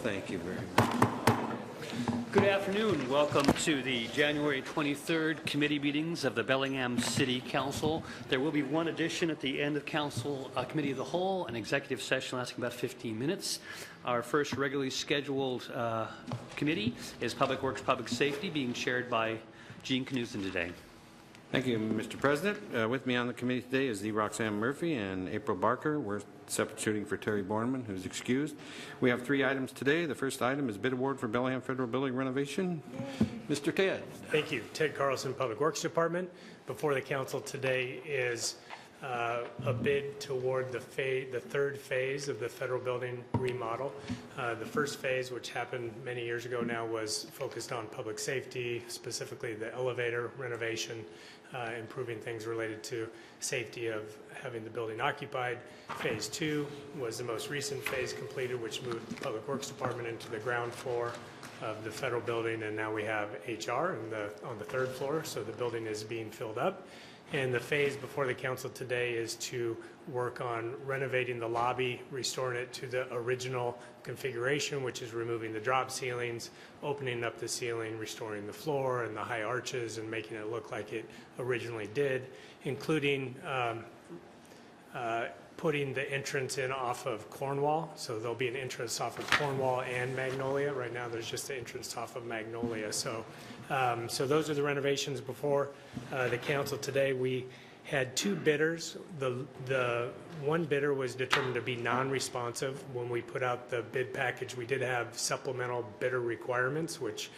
Thank you very much. Good afternoon. Welcome to the January 23rd committee meetings of the Bellingham City Council. There will be one addition at the end of Council Committee of the Whole, an executive session lasting about 15 minutes. Our first regularly scheduled committee is Public Works, Public Safety, being chaired by Gene Knutson today. Thank you, Mr. President. With me on the committee today is the Roxanne Murphy and April Barker. We're substituting for Terry Borneman, who's excused. We have 3 items today. The first item is bid award for Bellingham Federal Building renovation. Mr. Ted. Thank you. Ted Carlson, Public Works Department. Before the council today is a bid toward the third phase of the federal building remodel. The first phase, which happened many years ago now, was focused on public safety, specifically the elevator renovation, improving things related to safety of having the building occupied. Phase 2 was the most recent phase completed, which moved the Public Works Department into the ground floor of the federal building, and now we have HR on the 3rd floor, so the building is being filled up. And the phase before the council today is to work on renovating the lobby, restoring it to the original configuration, which is removing the drop ceilings, opening up the ceiling, restoring the floor and the high arches, and making it look like it originally did, including putting the entrance in off of Cornwall. So there'll be an entrance off of Cornwall and Magnolia. Right now there's just the entrance off of Magnolia. So those are the renovations before the council today. We had 2 bidders. The one bidder was determined to be non-responsive. When we put out the bid package, we did have supplemental bidder requirements, which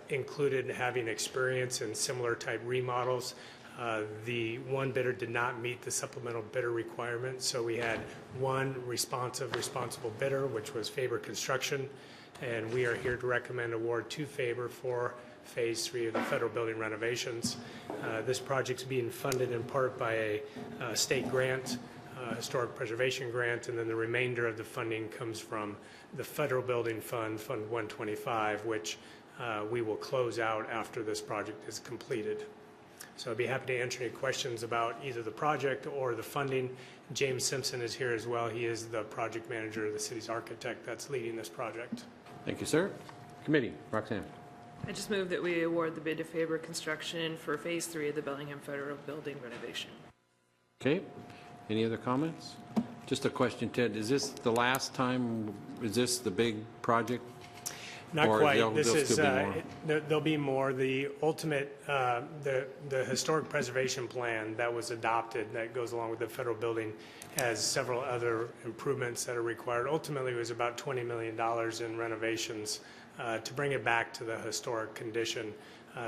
included having experience in similar type remodels. The one bidder did not meet the supplemental bidder requirement, so we had one responsible bidder, which was Faber Construction, and we are here to recommend award to Faber for Phase 3 of the federal building renovations. This project's being funded in part by a state grant, historic preservation grant, and then the remainder of the funding comes from the federal building fund, Fund 125, which we will close out after this project is completed. So I'd be happy to answer any questions about either the project or the funding. James Simpson is here as well. He is the project manager, the city's architect that's leading this project. Thank you, sir. Committee, Roxanne. I just move that we award the bid to Faber Construction for Phase 3 of the Bellingham Federal Building renovation. Okay. Any other comments? Just a question, Ted. Is this the last time? Is this the big project? Not or quite. This is there'll be more. The ultimate, the historic preservation plan that was adopted that goes along with the federal building has several other improvements that are required. Ultimately, it was about $20 million in renovations to bring it back to the historic condition.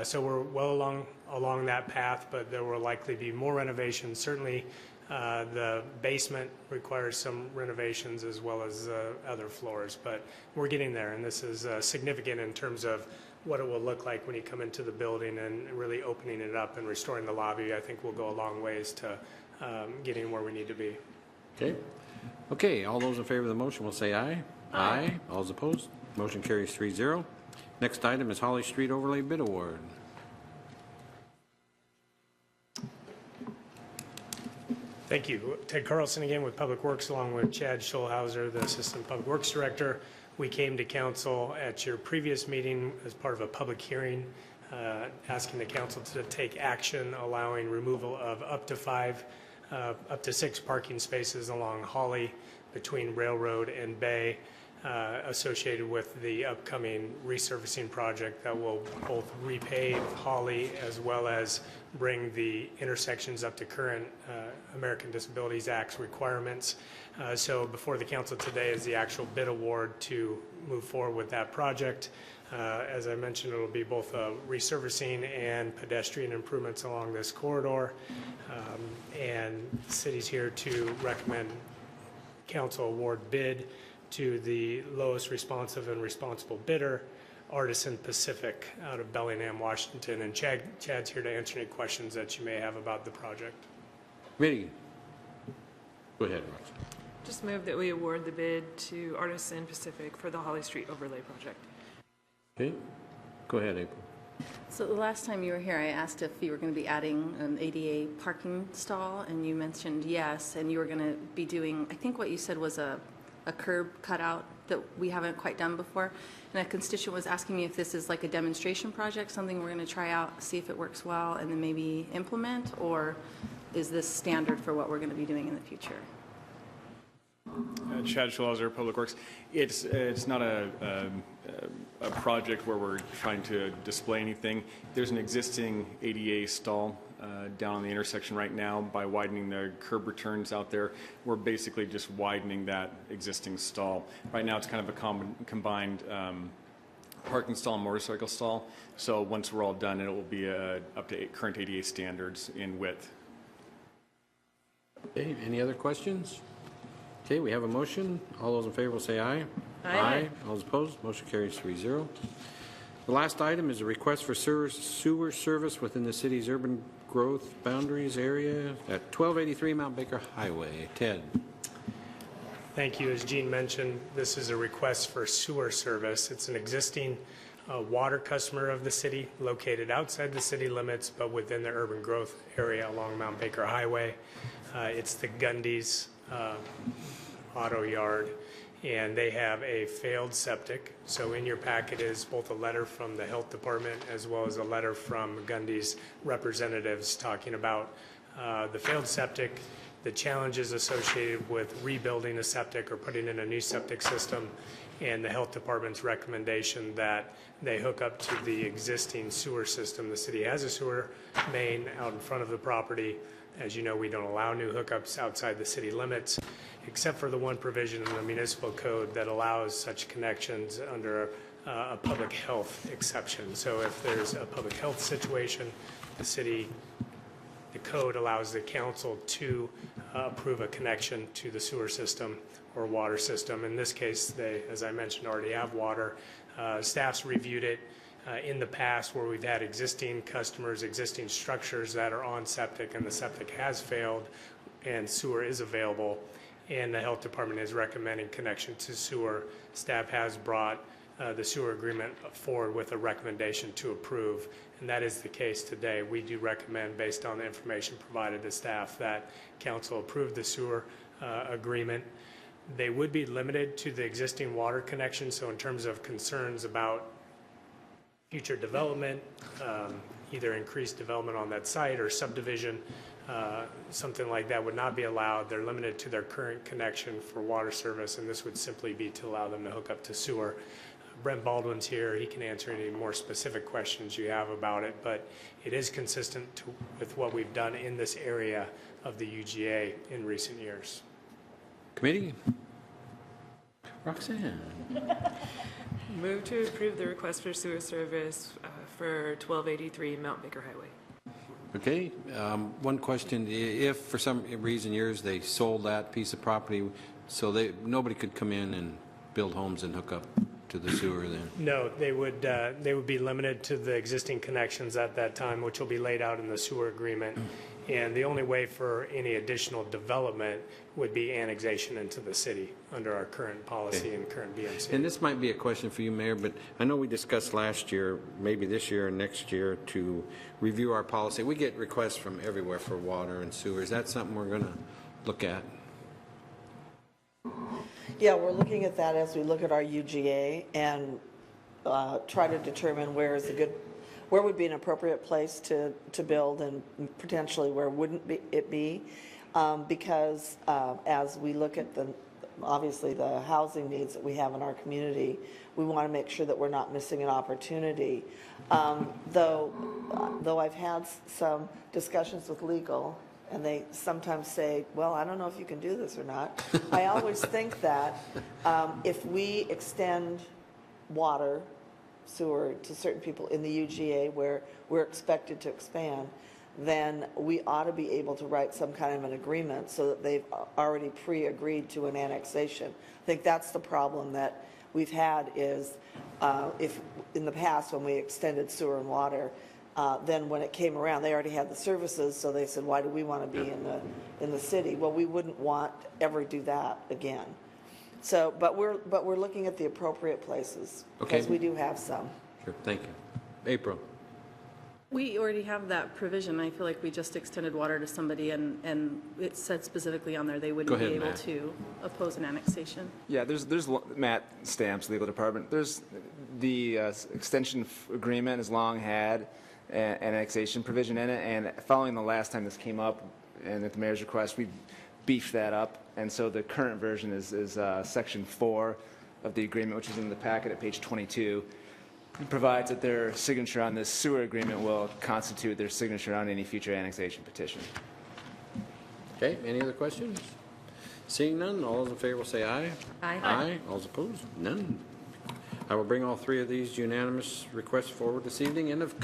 So we're well along that path, but there will likely be more renovations. Certainly, the basement requires some renovations as well as other floors, but we're getting there, and this is significant in terms of what it will look like when you come into the building, and really opening it up and restoring the lobby. I think will go a long ways to getting where we need to be. Okay. Okay. All those in favor of the motion will say aye. Aye. All those opposed? Motion carries 3-0. Next item is Holly Street Overlay Bid Award. Thank you. Ted Carlson again with Public Works, along with Chad Schulhauser, the Assistant Public Works Director. We came to council at your previous meeting as part of a public hearing, asking the council to take action allowing removal of up to 6 parking spaces along Holly between Railroad and Bay, associated with the upcoming resurfacing project that will both repave Holly as well as bring the intersections up to current American Disabilities Act requirements. So before the council today is the actual bid award to move forward with that project. As I mentioned, it will be both resurfacing and pedestrian improvements along this corridor. And the city's here to recommend council award bid to the lowest responsive and responsible bidder, Artisan Pacific out of Bellingham, Washington. And Chad's here to answer any questions that you may have about the project. Committee. Go ahead, Roxanne. Just move that we award the bid to Artisan Pacific for the Holly Street Overlay Project. Okay. Go ahead, April. So the last time you were here, I asked if you were going to be adding an ADA parking stall, and you mentioned yes, and you were going to be doing, I think what you said was a curb cutout that we haven't quite done before. And a constituent was asking me if this is like a demonstration project, something we're going to try out, see if it works well, and then maybe implement, or is this standard for what we're going to be doing in the future? Chad Schlauser, Public Works. It's not a project where we're trying to display anything. There's an existing ADA stall down on the intersection right now. By widening the curb returns out there, we're basically just widening that existing stall. Right now it's kind of a combined parking stall and motorcycle stall. So once we're all done, it will be up to current ADA standards in width. Okay, any other questions? Okay, we have a motion. All those in favor will say aye. Aye. All those opposed, motion carries 3-0. The last item is a request for sewer service within the city's urban growth boundaries area at 1283 Mount Baker Highway. Ted. Thank you. As Gene mentioned, this is a request for sewer service. It's an existing water customer of the city located outside the city limits but within the urban growth area along Mount Baker Highway. It's the Gundy's Auto Yard, and they have a failed septic. So in your packet is both a letter from the health department as well as a letter from Gundy's representatives talking about the failed septic, the challenges associated with rebuilding a septic or putting in a new septic system, and the health department's recommendation that they hook up to the existing sewer system. The city has a sewer main out in front of the property. As you know, we don't allow new hookups outside the city limits, except for the one provision in the municipal code that allows such connections under a public health exception. So if there's a public health situation, the code allows the council to approve a connection to the sewer system or water system. In this case, they, as I mentioned, already have water. Staff's reviewed it in the past where we've had existing customers, existing structures that are on septic, and the septic has failed and sewer is available, and the health department is recommending connection to sewer. Staff has brought the sewer agreement forward with a recommendation to approve, and that is the case today. We do recommend, based on the information provided to staff, that council approve the sewer agreement. They would be limited to the existing water connection, so in terms of concerns about future development, either increased development on that site or subdivision, something like that would not be allowed. They're limited to their current connection for water service, and this would simply be to allow them to hook up to sewer. Brent Baldwin's here. He can answer any more specific questions you have about it, but it is consistent with what we've done in this area of the UGA in recent years. Committee? Roxanne. Move to approve the request for sewer service for 1283 Mount Baker Highway. Okay, one question. If for some reason years they sold that piece of property, so nobody could come in and build homes and hook up to the sewer then? No, they would be limited to the existing connections at that time, which will be laid out in the sewer agreement. And the only way for any additional development would be annexation into the city under our current policy and current BMC. And this might be a question for you, Mayor, but I know we discussed last year, maybe this year and next year, to review our policy. We get requests from everywhere for water and sewer. Is that something we're going to look at? Yeah, we're looking at that as we look at our UGA and try to determine where would be an appropriate place to build and potentially where wouldn't it be. Because as we look at obviously the housing needs that we have in our community, we want to make sure that we're not missing an opportunity. Though I've had some discussions with legal, and they sometimes say, well, I don't know if you can do this or not. I always think that if we extend water, sewer to certain people in the UGA where we're expected to expand, then we ought to be able to write some kind of an agreement so that they've already pre-agreed to an annexation. I think that's the problem that we've had is if in the past when we extended sewer and water, then when it came around, they already had the services, so they said, why do we want to be in the city? Well, we wouldn't want ever do that again. So, but we're looking at the appropriate places because we do have some. Sure, thank you. April. We already have that provision. I feel like we just extended water to somebody, and it said specifically on there they wouldn't Go ahead, be able Matt. to oppose an annexation. Yeah, there's Matt Stamps, legal department. There's the extension agreement has long had an annexation provision in it, and following the last time this came up, and at the mayor's request, we beefed that up, and so the current version is section 4 of the agreement, which is in the packet at page 22. It provides that their signature on this sewer agreement will constitute their signature on any future annexation petition. Okay, any other questions? Seeing none, all those in favor will say aye. Aye. Aye. All those opposed? None. I will bring all three of these unanimous requests forward this evening. End of